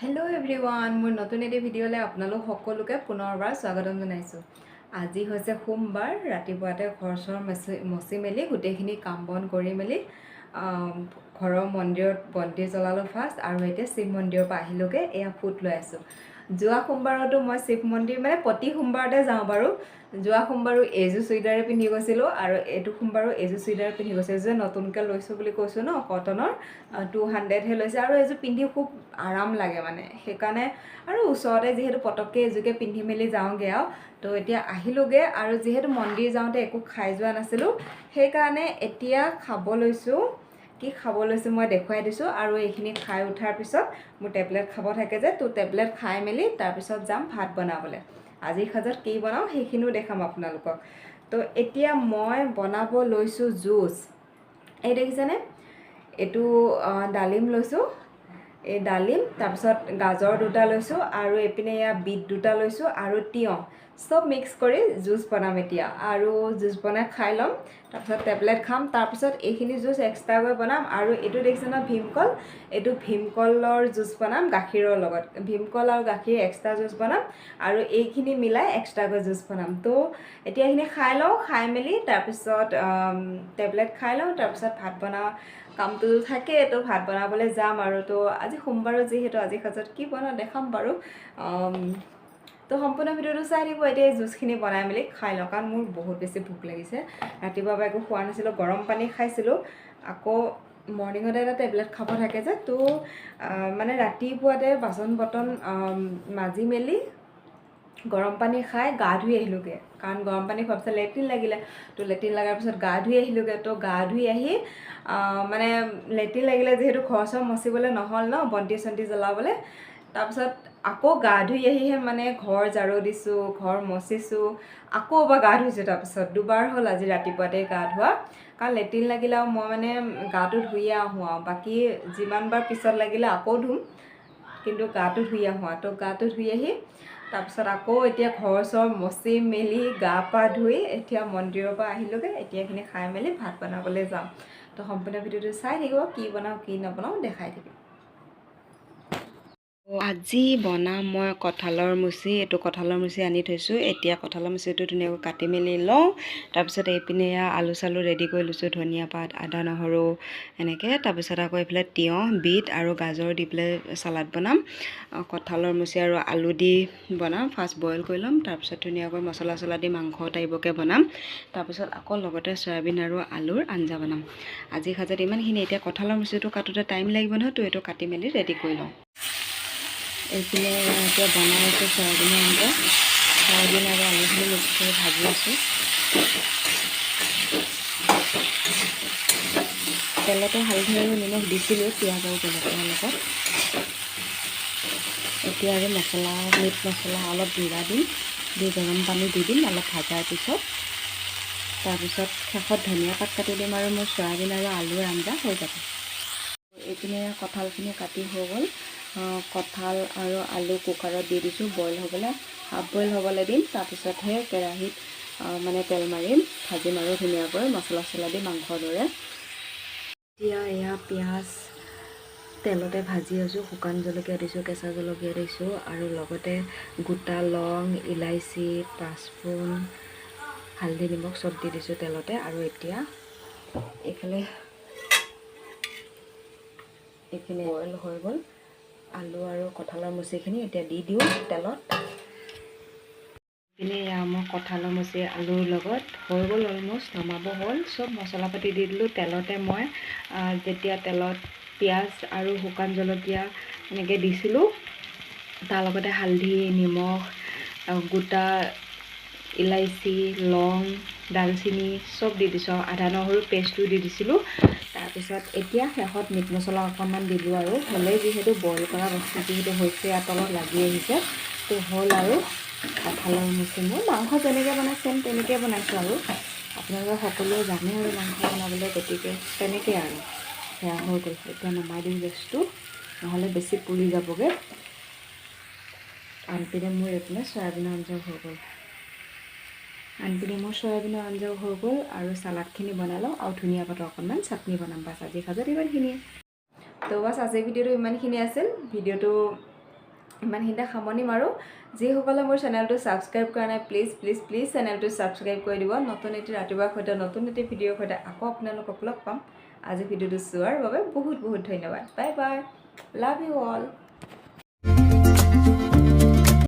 Hello everyone, মোৰ নতুন এটি ভিডিঅ'লৈ আপোনালোক সকলোকে পুনৰবাৰ স্বাগতম জনাইছোঁ। আজি হৈছে সোমবাৰ, ৰাতিপুৱাতে ঘৰ-চৰ মচি মেলি গোটেইখিনি কাম বন কৰি মেলি ঘৰৰ মন্দিৰত বন্তি জ্বলালোঁ ফাৰ্ষ্ট আৰু এতিয়া শিৱ মন্দিৰৰ পৰা আহিলোগে। এয়া ফুট লৈ আছোঁ। যোৱা সোমবাৰতো মই শিৱ মন্দিৰ মানে প্ৰতি সোমবাৰতে যাওঁ বাৰু। যোৱা সোমবাৰো এইযোৰ চুইদাৰে পিন্ধি গৈছিলোঁ আৰু এইটো সোমবাৰো এইযোৰ চুইদাৰ পিন্ধি গৈছিলোঁ যে নতুনকৈ লৈছোঁ বুলি কৈছোঁ ন, কটনৰ 200হে লৈছে আৰু এইযোৰ পিন্ধি খুব আৰাম লাগে মানে, সেইকাৰণে আৰু ওচৰতে যিহেতু পটককৈ এইযোৰকে পিন্ধি মেলি যাওঁগৈ আৰু। তো এতিয়া আহিলোগৈ আৰু যিহেতু মন্দিৰ যাওঁতে একো খাই যোৱা নাছিলোঁ, সেইকাৰণে এতিয়া খাব লৈছোঁ। কি খাব লৈছোঁ মই দেখুৱাই দিছোঁ আৰু এইখিনি খাই উঠাৰ পিছত মোৰ টেবলেট খাব থাকে যে, তো টেবলেট খাই মেলি তাৰপিছত যাম ভাত বনাবলৈ। আজিৰ সাজত কি বনাওঁ সেইখিনিও দেখাম আপোনালোকক। তো এতিয়া মই বনাব লৈছোঁ জুচ। এই দেখিছেনে, এইটো ডালিম লৈছোঁ, এই ডালিম, তাৰপিছত গাজৰ দুটা লৈছোঁ আৰু এইপিনে এয়া বিট দুটা লৈছোঁ আৰু তিয়ঁহ, চব মিক্স কৰি জুচ বনাম এতিয়া। আৰু জুচ বনাই খাই ল'ম, তাৰপিছত টেবলেট খাম, তাৰপিছত এইখিনি জুচ এক্সট্ৰাকৈ বনাম। আৰু এইটো দেখিছে ন ভীমকল, এইটো ভীমকলৰ জুচ বনাম গাখীৰৰ লগত। ভীমকল আৰু গাখীৰ এক্সট্ৰা জুচ বনাম আৰু এইখিনি মিলাই এক্সট্ৰাকৈ জুচ বনাম। তো এতিয়া এইখিনি খাই লওঁ, খাই মেলি তাৰপিছত টেবলেট খাই লওঁ, তাৰপিছত ভাত বনাওঁ কামটো থাকে, তো ভাত বনাবলৈ যাম আৰু। তো আজি সোমবাৰো যিহেতু আজি সাজত কি বনাওঁ দেখাম বাৰু। তো সম্পূৰ্ণ ভিডিঅ'টো চাই দিব। এতিয়া এই জুচখিনি বনাই মেলি খাই লওঁ, কাৰণ মোৰ বহুত বেছি ভোক লাগিছে। ৰাতিপুৱাৰ পৰা একো খোৱা নাছিলোঁ, গৰম পানী খাইছিলোঁ, আকৌ মৰ্ণিঙতে এটা টেবলেট খাব থাকে যে। তো মানে ৰাতিপুৱাতে বাচন বৰ্তন মাজি মেলি গৰম পানী খাই গা ধুই আহিলোগৈ, কাৰণ গৰম পানী খোৱাৰ পিছত লেট্ৰিন লাগিলে। তো লেট্ৰিন লগাৰ পিছত গা ধুই আহিলোগৈ। তো গা ধুই আহি মানে লেট্ৰিন লাগিলে যিহেতু ঘৰ চৰ মচিবলৈ নহ'ল ন, বন্তি চন্তি জ্বলাবলৈ। তাৰপিছত আকৌ গা ধুই আহিহে মানে ঘৰ ঝাৰু দিছোঁ, ঘৰ মচিছোঁ, আকৌ এবাৰ গা ধুইছোঁ। তাৰপিছত দুবাৰ হ'ল আজি ৰাতিপুৱাতে গা ধোৱা, কাৰণ লেট্ৰিন লাগিলে আৰু মই মানে গাটো ধুইয়ে আহোঁ আৰু। বাকী যিমানবাৰ পিছত লাগিলে আকৌ ধুম, কিন্তু গাটো ধুই আহোঁ। তো গাটো ধুই আহি তাৰপিছত আকৌ এতিয়া ঘৰ চৰ মচি মেলি গা পা ধুই এতিয়া মন্দিৰৰ পৰা আহিলোগৈ। এতিয়া এইখিনি খাই মেলি ভাত বনাবলৈ যাওঁ। তো সম্পূৰ্ণ ভিডিঅ'টো চাই থাকিব, কি বনাওঁ কি নবনাওঁ দেখাই থাকিম। আজি বনাম মই কঁঠালৰ মুচি। এইটো কঁঠালৰ মুচি আনি থৈছোঁ। এতিয়া কঁঠালৰ মুচিটো ধুনীয়াকৈ কাটি মেলি লওঁ, তাৰপিছত এইপিনে আলু চালু ৰেডি কৰি লৈছোঁ, ধনিয়া পাত, আদা নহৰু এনেকৈ। তাৰপিছত আকৌ এইফালে তিয়ঁহ, বিট আৰু গাজৰ দি পেলাই চালাড বনাম। কঁঠালৰ মুচি আৰু আলু দি বনাম, ফাৰ্ষ্ট বইল কৰি ল'ম, তাৰপিছত ধুনীয়াকৈ মছলা চছলা দি মাংস টাইপকৈ বনাম, তাৰপিছত আকৌ লগতে চয়াবিন আৰু আলুৰ আঞ্জা বনাম। আজি সাজত ইমানখিনি। এতিয়া কঁঠালৰ মুচিটো কাটোতে টাইম লাগিব নহয়, তো এইটো কাটি মেলি ৰেডি কৰি লওঁ। এইপিনে এতিয়া বনাই আছোঁ চয়াবিনৰ আঞ্জা। চয়াবিন আৰু আলুখিনি মিক্স কৰি ভাজি আছোঁ। তেলতে হালধি আৰু নিমখ দিছিলোঁ পিঁয়াজ আৰু জলকীয়াৰ লগত। এতিয়া আৰু মছলা, মিট মছলা অলপ জিৰা দিম, দি গৰম পানী দি দিম অলপ ভাজাৰ পিছত। তাৰপিছত শেষত ধনিয়া পাত কাটি দিম আৰু মোৰ চয়াবিন আৰু আলুৰ আঞ্জা হৈ যাব। এইপিনে কঁঠালখিনি কাটি হৈ গ'ল। কঁঠাল আৰু আলু কুকাৰত দি দিছোঁ বইল হ'বলৈ, হাফ বইল হ'বলৈ দিম। তাৰপিছতহে কেৰাহীত মানে তেল মাৰিম, ভাজিম আৰু ধুনীয়াকৈ মছলা চছলা দি মাংসৰ দৰে। এতিয়া এয়া পিঁয়াজ তেলতে ভাজি আছোঁ, শুকান জলকীয়া দিছোঁ, কেঁচা জলকীয়া দিছোঁ আৰু লগতে গোটা লং, ইলাইচি, পাঁচফোৰণ, হালধি নিমখ চব দি দিছোঁ তেলতে। আৰু এতিয়া এইফালে এইখিনি বইল হৈ গ'ল, আলু আৰু কঁঠালৰ মুচিখিনি এতিয়া দি দিওঁ তেলত। এইপিনে মই কঁঠালৰ মুচি আলুৰ লগত হৈ গ'ল, অলমষ্ট নমাব হ'ল। চব মছলা পাতি দি দিলোঁ তেলতে। মই যেতিয়া তেলত পিঁয়াজ আৰু শুকান জলকীয়া এনেকৈ দিছিলোঁ, তাৰ লগতে হালধি, নিমখ, গোটা ইলাইচি, লং, দালচিনি চব দি দিছোঁ, আদা নহৰু পেষ্টটো দি দিছিলোঁ। তাৰপিছত এতিয়া শেষত মিট মছলা অকণমান দিলোঁ আৰু। হ'লেই যিহেতু বইল কৰা বস্তু যিহেতু হৈছে ইয়াৰ তলত লাগি আহিছে, তো হ'ল আৰু কঁঠালৰ মুচি। মোৰ মাংস যেনেকৈ বনাই চেম তেনেকৈ বনাইছোঁ আৰু। আপোনালোকে সকলোৱে জানে আৰু মাংস বনাবলৈ, গতিকে তেনেকৈ আৰু সেয়া হৈ গ'ল। এতিয়া নমাই দিওঁ গেছটো, নহ'লে বেছি পুৰি যাবগৈ। আনপিনে মোৰ এইপিনে চয়াবিনৰ আঞ্জাও হৈ গ'ল। আৰু চালাডখিনি বনাই লওঁ আৰু ধনিয়া পাতৰ অকণমান চাটনি বনাম। বাছ আজিৰ সাজত ইমানখিনিয়ে। তো বাছ আজিৰ ভিডিঅ'টো ইমানখিনি আছিল। ভিডিঅ'টো ইমানখিনিতে সামৰণি মাৰোঁ যিসকলে মোৰ চেনেলটো ছাবস্ক্ৰাইব কৰা নাই প্লিজ চেনেলটো ছাবস্ক্ৰাইব কৰি দিব নতুন এটি ৰাতিপুৱাৰ সৈতে নতুন এটি ভিডিঅ'ৰ সৈতে আকৌ আপোনালোকক লগ পাম আজি ভিডিঅ'টো চোৱাৰ বাবে বহুত ধন্যবাদ bye bye love you all